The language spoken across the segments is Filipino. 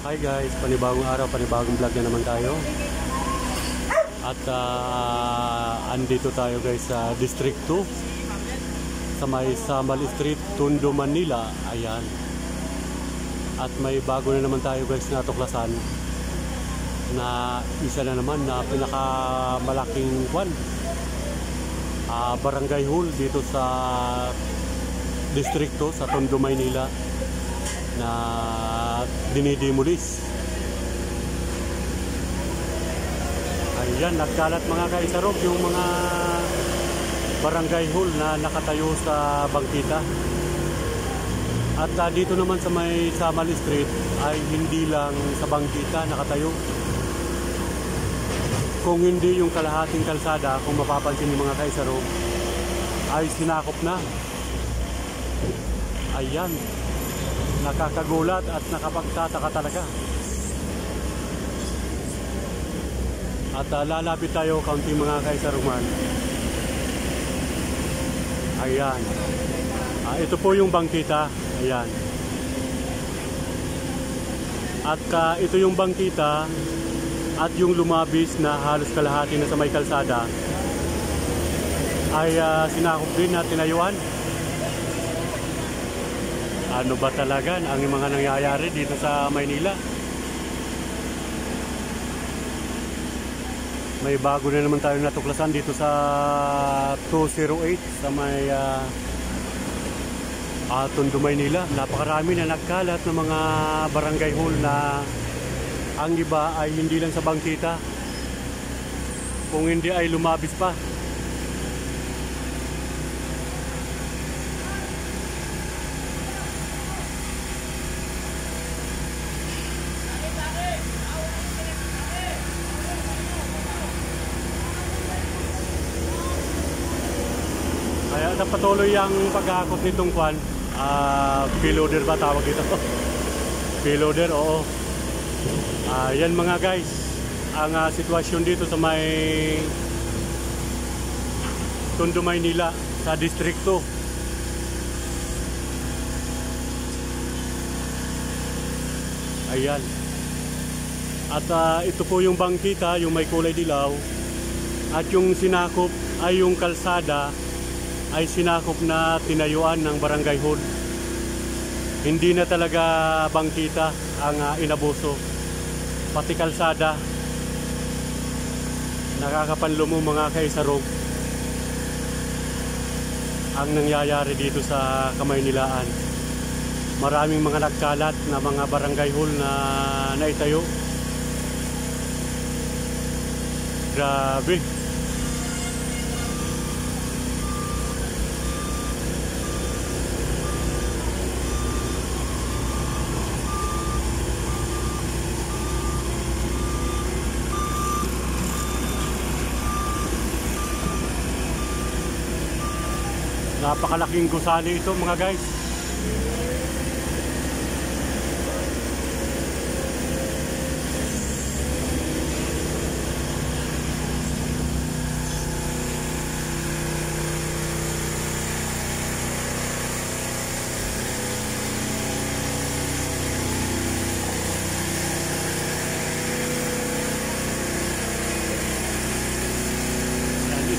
Hi guys, panibagong araw, panibagong vlog na naman tayo. At andito tayo guys sa District 2 sa may Samal Street, Tondo, Manila. Ayan. At may bago na naman tayo guys na tuklasan na isa na naman na pinakamalaking barangay hall dito sa District 2 sa Tondo, Manila na dinidemolis. Ayan, nagkalat mga kaisarog yung mga barangay hall na nakatayo sa bangkita. At dito naman sa may Samal Street ay hindi lang sa bangkita nakatayo. Kung hindi yung kalahating kalsada, kung mapapansin yung mga kaisarog, ay sinakop na. Ayan, nakakagulat at nakapagtataka talaga. At lalapit tayo kaunting mga kaisaruman. Ayan. Ito po yung bangkita. Ayan. At ito yung bangkita at yung lumabis na halos kalahati na sa may kalsada ay sinakop din at tinayuan. Ano ba talaga ang mga nangyayari dito sa Maynila? May bago na naman tayo natuklasan dito sa 208 sa may Tondo, Maynila. Napakarami na nagkalat ng mga barangay hall na ang iba ay hindi lang sa bangkita, kung hindi ay lumabis pa. Kaya napatuloy ang paghakot nitong payloader ba tawag dito? Payloader, oo. Yan mga guys, ang sitwasyon dito sa may Tondo, Maynila sa District 2. Ayan. At ito po yung bangkita, yung may kulay dilaw. At yung sinakop ay yung kalsada ay sinakop na tinayuan ng barangay hall. Hindi na talaga bangkita ang inabuso, pati kalsada. Nakakapanlumo mga kaisarog ang nangyayari dito sa Kamaynilaan. Maraming mga nagkalat na mga barangay hall na naitayo. Grabe. Napakalaking gusali ito mga guys.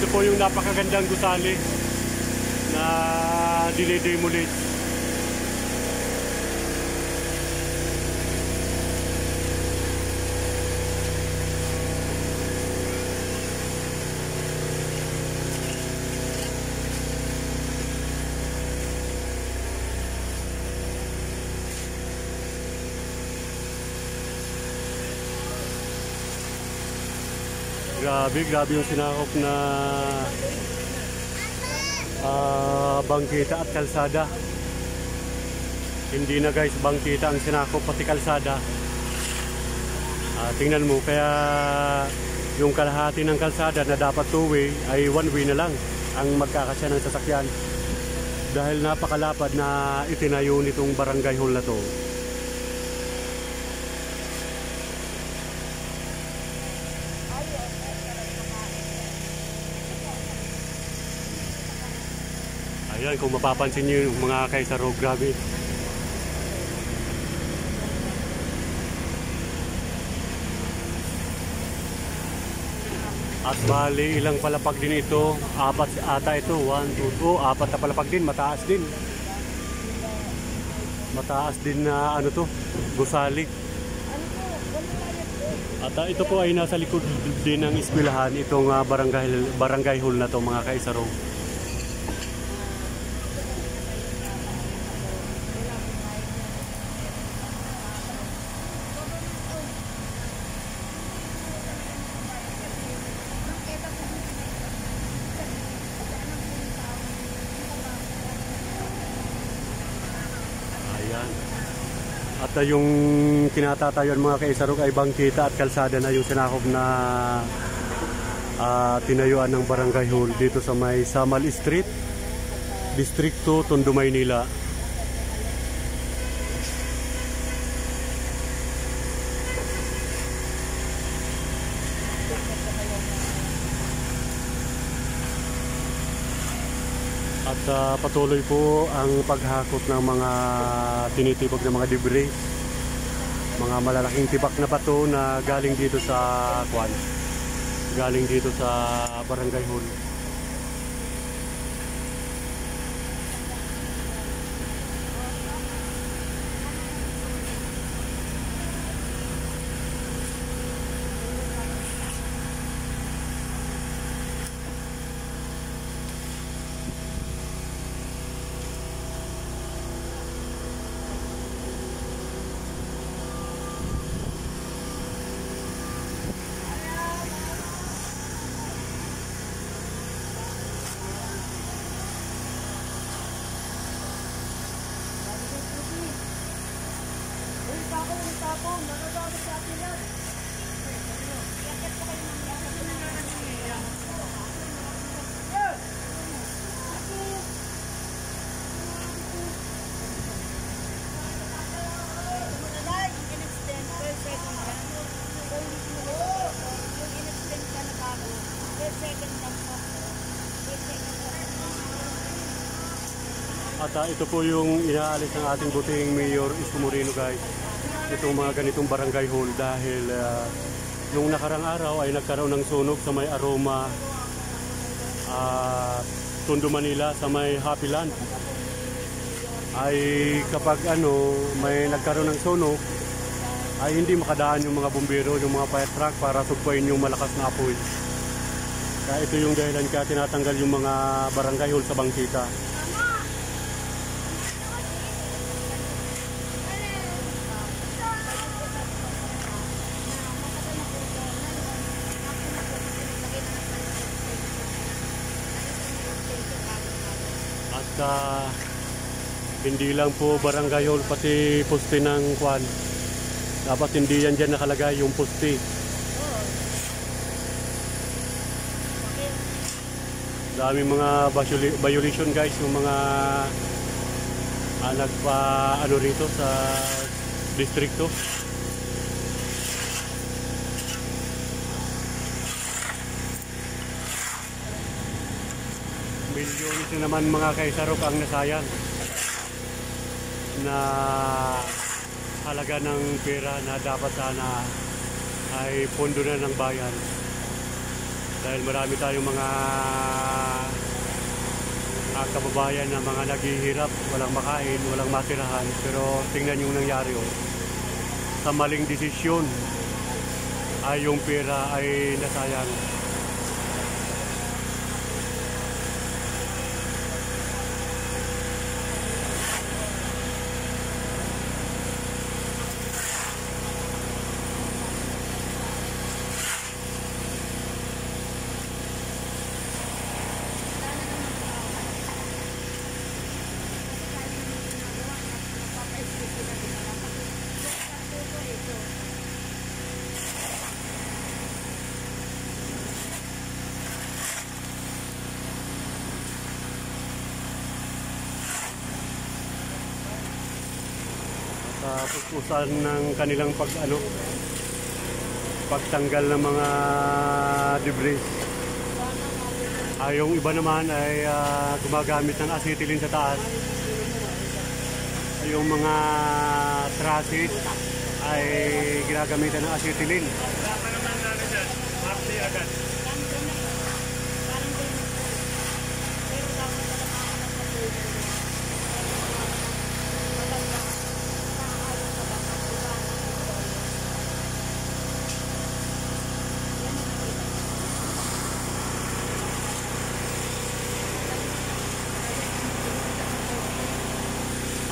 Ito po yung napakagandang gusali na dinidemolish. Grabe yung sinakop na bangkita at kalsada. Hindi na guys bangkita ang sinakop, pati kalsada. Tingnan mo, kaya yung kalahati ng kalsada na dapat two-way ay one-way na lang ang magkakasya ng sasakyan. Dahil napakalapad na itinayo nitong barangay hall na to. Ayan, kung mapapansin nyo yung mga kaisarog, grabe. At bali, ilang palapag din ito? Apat ata ito. 1, 2, apat na palapag din. Mataas din. Mataas din na ano to, gusali. At ito po ay nasa likod din ng eskwelahan. Itong barangay hall na to, mga kaisarong. At yung kinatatayuan mga kaisarog ay bangkita at kalsada na yung sinakop na tinayuan ng barangay hall dito sa may Samal Street, Distrito, Tondo, Maynila. At patuloy po ang paghakot ng mga tinitibag ng mga debris, mga malalaking tibak na bato na galing dito sa barangay hall. At ito po yung inaalis ng ating buting Mayor Isko Moreno, guys. Itong mga ganitong barangay hall dahil nung nakarang araw ay nagkaroon ng sunog sa may Aroma, Tondo, Manila, sa may Happy Land. Ay kapag may nagkaroon ng sunog ay hindi makadaan yung mga bumbero, yung mga fire truck para sugpuin yung malakas na apoy. Kaya ito yung dahilan kaya tinatanggal yung mga barangay hall sa bangkita. Hindi lang po barangay hall, pati poste ng kwan. Dapat hindi yan dyan nakalagay yung poste. Daming mga violation, guys, yung mga rito sa distrito. Milyones na naman mga kaisarok ang nasayang na halaga ng pera na dapat sana ay pondo na ng bayan. Dahil marami tayong mga kababayan na mga naghihirap, walang makain, walang matirahan. Pero tingnan yung nangyari, sa maling desisyon ay yung pera ay nasayang. Puspusan ng kanilang pagtanggal ng mga debris. Yung iba naman ay gumagamit ng acetylene sa taas. Yung mga traffic ay ginagamitan ng acetylene.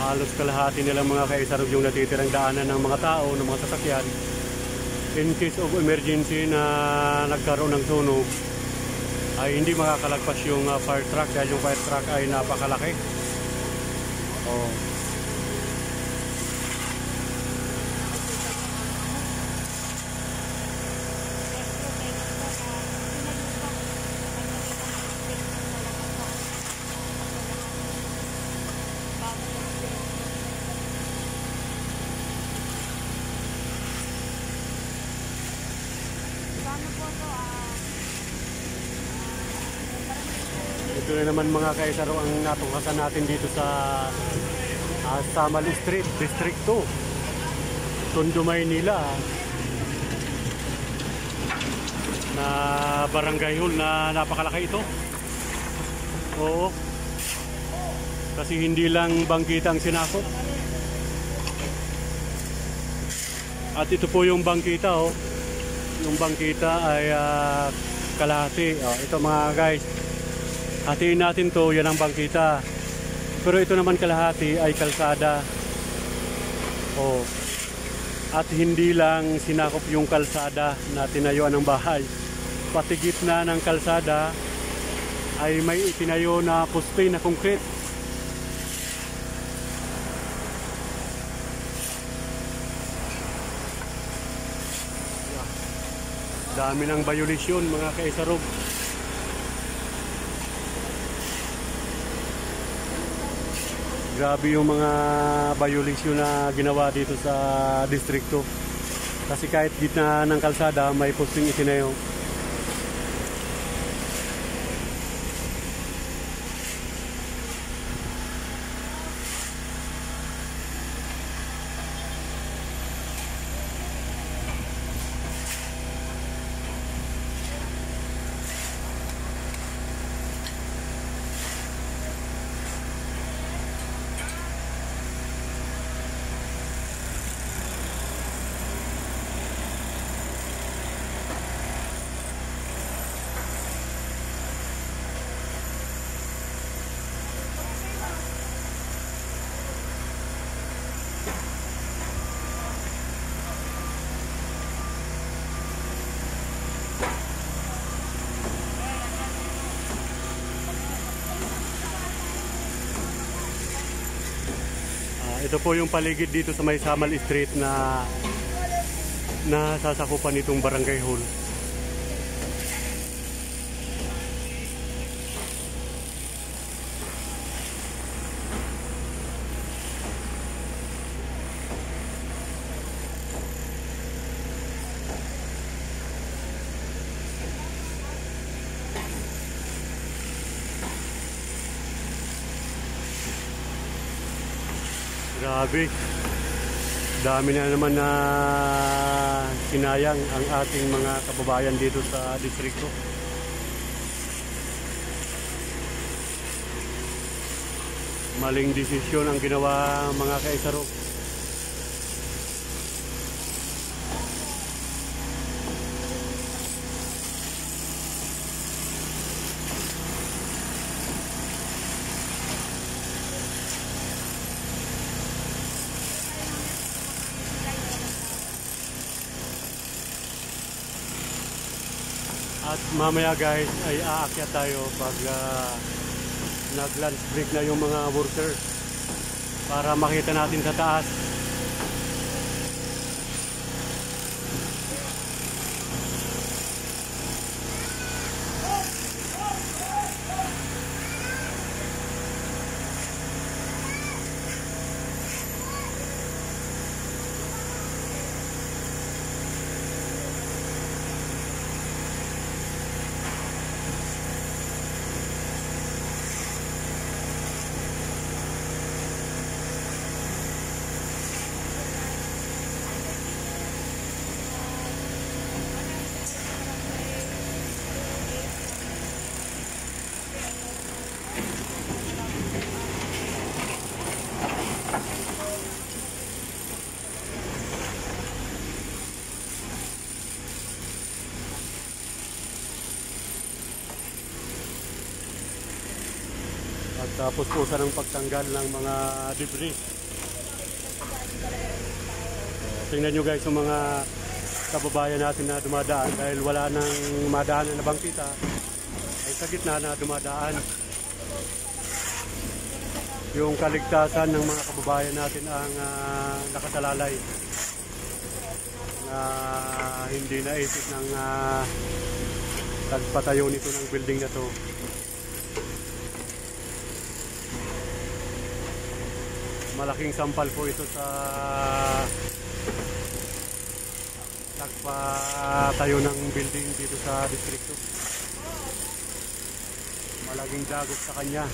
halos kalahati nilang mga kaisarog yung natitirang daanan ng mga tao, ng mga sasakyan. In case of emergency na nagkaroon ng sunog, ay hindi makakalagpas yung fire truck dahil yung fire truck ay napakalaki. Oh. Ito na naman mga kaisaro ang natukasan natin dito sa Samal Street, District 2, Tondo, Maynila, na barangay hall na napakalaki ito. Oo, kasi hindi lang bangkita ang sinakop. At ito po yung bangkita, oh. Yung bangkita ay kalahati. Oh, ito mga guys, hatiin natin to, yan ang bangkita. Pero ito naman kalahati ay kalsada. Oh. At hindi lang sinakop yung kalsada na tinayuan ng bahay. Pati gitna ng kalsada ay may itinayo na poste na concrete. Dami ng violasyon mga kaisarog. Grabe yung mga violasyon na ginawa dito sa distrito. Kasi kahit gitna ng kalsada may posting itinayo. Ito po yung paligid dito sa may Samal Street na nasasakupan nitong barangay hall. Grabe, dami na naman na sinayang ang ating mga kababayan dito sa distrito. Maling desisyon ang ginawa mga kaisarog. At mamaya guys ay aakyat tayo pag nag-lunch break na yung mga workers para makita natin sa taas. At tapos po sa ng pagtanggal ng mga debris. tingnan nyo guys yung mga kababayan natin na dumadaan dahil wala nang madaanan na bangkita ay sa gitna na dumadaan. Yung kaligtasan ng mga kababayan natin ang nakasalalay na hindi naisip ng tagpatayo nito ng building na to. Malaking sampal po ito sa nagpatayo ng building dito sa distrito. Malaking dagok sa kanya.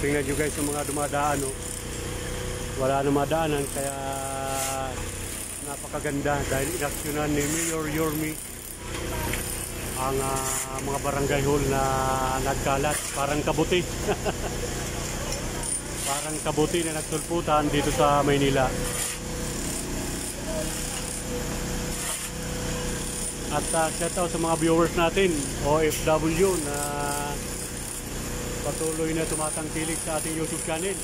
Tingnan nyo guys yung mga dumadaan, oh. Wala na madaanan kaya napakaganda dahil inaksyonan ni Mayor Yorme ang mga barangay hall na nagkalat, parang kabuti. Parang kabuti na nagsulputan dito sa Maynila. At shout out sa mga viewers natin, OFW na patuloy na tumatangkilik sa ating YouTube channel.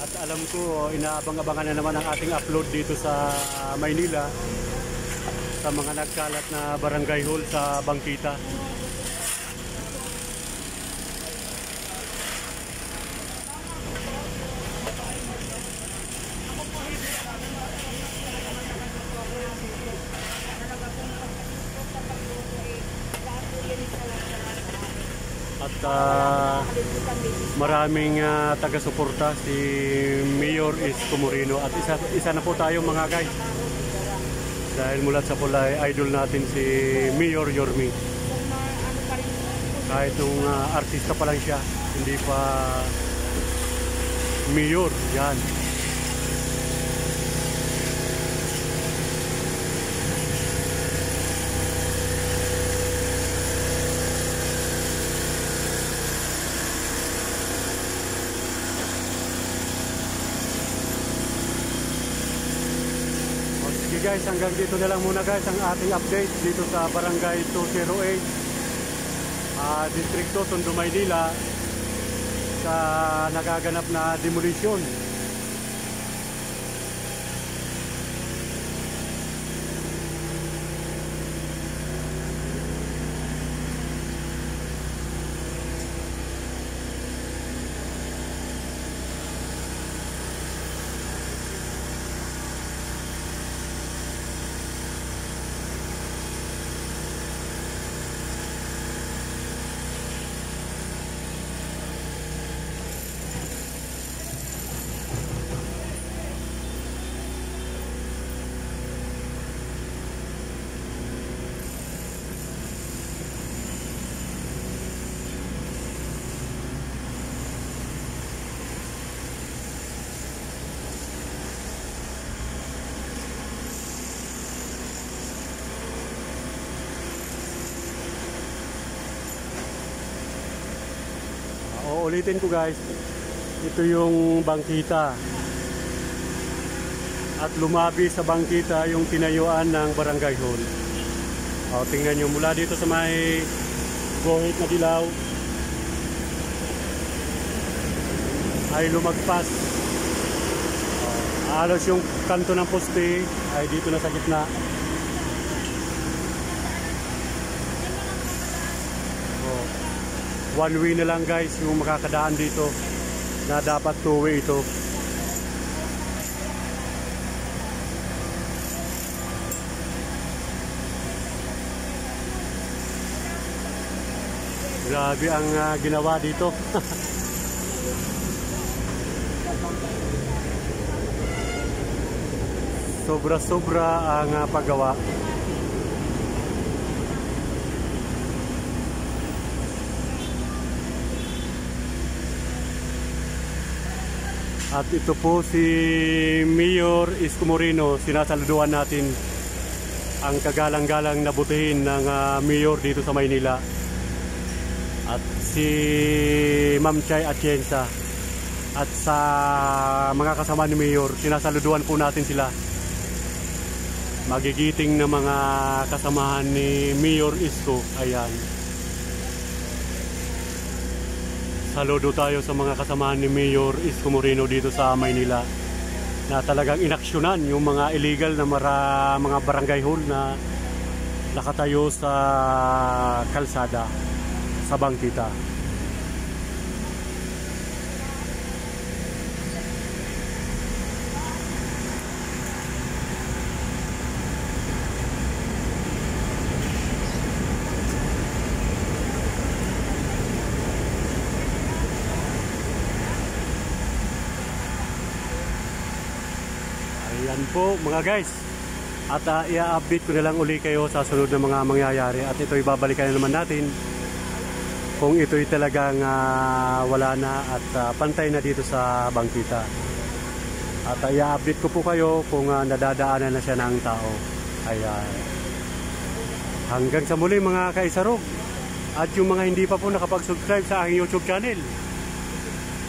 At alam ko, inaabang-abangan na naman ang ating upload dito sa Maynila sa mga nagkalat na barangay hall sa bangkita. At maraming taga-suporta si Mayor Isko Moreno at isa na po tayo mga guys dahil mulat sa pula idol natin si Mayor Yorme. Kahit nung artista pa lang siya, hindi pa mayor yan. Guys, hanggang dito na lang muna guys ang ating update dito sa Barangay 208 Distrito Tondo, Maynila sa nagaganap na demolition. Ulitin ko guys, ito yung bangkita at lumabi sa bangkita yung tinayuan ng barangay hall. Tingnan nyo mula dito sa may guhit na dilaw ay lumagpas. Halos yung kanto ng poste ay dito na sa gitna. One way na lang guys yung makakadaan dito na dapat two way ito. Grabe ang ginawa dito. Sobra-sobra ang paggawa. At ito po si Mayor Isko Moreno, sinasaluduhan natin ang kagalang-galang na butihin ng mayor dito sa Maynila. At si Ma'am Chay Atienza. At sa mga kasama ni Mayor, sinasaluduan po natin sila. Magigiting na mga kasamahan ni Mayor Isko. Ayan. Saludo tayo sa mga kasamahan ni Mayor Isko Moreno dito sa Maynila na talagang inaksyonan yung mga illegal na mga barangay hall na nakatayo sa kalsada sa bangkita. Ayan po mga guys. At i-update ko na lang uli kayo sa sunod na mga mangyayari. At ito'y babalikan na naman natin kung ito'y talagang wala na at pantay na dito sa bangkita. At i-update ko po kayo kung nadadaanan na siya ng tao. Ayan. Hanggang sa muli mga kaisarog. At yung mga hindi pa po nakapag-subscribe sa aking YouTube channel,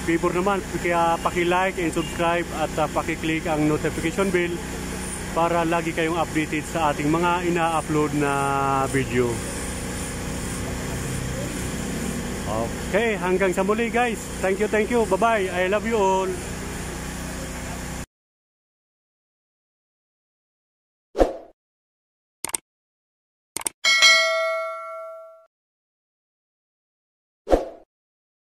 favor naman, kaya paki-like and subscribe at paki-click ang notification bell para lagi kayong updated sa ating mga ina-upload na video. Okay, hanggang sa muli guys. Thank you. Bye-bye. I love you all.